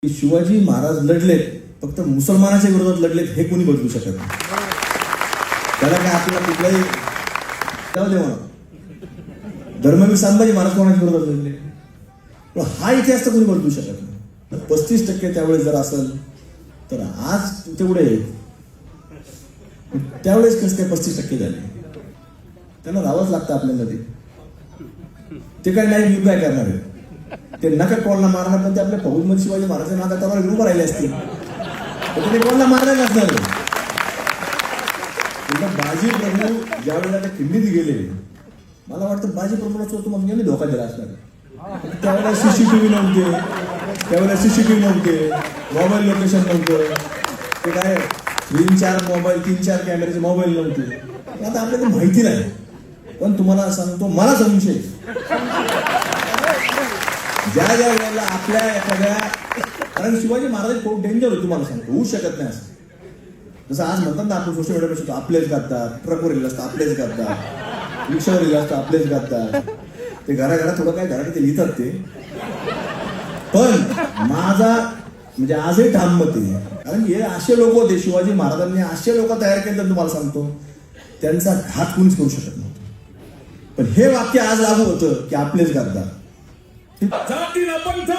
शिवाजी महाराज लढलेत फक्त मुसलमानाच्या विरोधात लढलेत हे कोणी बदलू शकत नाही. त्याला काय आपल्याला कुठलाही जाऊ दे म्हणा धर्मवीर संभाजी महाराज कोणाच्या विरोधात लढले पण हा इतिहास तर कोणी बदलू शकत नाही. 35% त्यावेळेस जर असेल तर आज तेवढे त्यावेळेस कसं काय 35% झाले. त्यांना राहावंच लागतं आपल्याला. ते काय नाही मी काय करणार आहे ते नका कोणाला मारणार पण ते आपल्या फौजमध्ये शिवाजी महाराजांना आता त्यावर उभं राहिले असतील ते कोणाला मारणार नसणार. बाजी प्रभू ज्यावेळेला त्या खिंडीत गेले मला वाटतं बाजी प्रभूला स्वतः मग यांनी धोका दिला असणार. त्यावेळेला सीसीटीव्ही नव्हते मोबाईल लोकेशन नव्हतं ते काय 3-4 मोबाईल 3-4 कॅमेऱ्याचे मोबाईल नव्हते. आता आपल्याला माहिती नाही पण तुम्हाला सांगतो मला संशय ज्या वेळेला आपल्या एखाद्या कारण शिवाजी महाराज खूप डेंजर होते तुम्हाला सांगतो होऊ शकत नाही असं. जसं आज म्हणतात ना आपण सोशल मीडियावर शिकतो आपलेच करतात ट्रकवर गेलं असतं आपलेच करतात रिक्षावर गेलं असतं आपलेच करतात ते घराघरात थोडं काय घरात ते लिहितात ते पण माझा म्हणजे आजही ठाम मत आहे कारण हे असे लोक होते शिवाजी महाराजांनी असे लोक तयार केले तुम्हाला सांगतो त्यांचा घात कोणीच करू शकत नव्हतं. पण हे वाक्य आज लागू होतं की आपलेच करतात. जातीला पंथ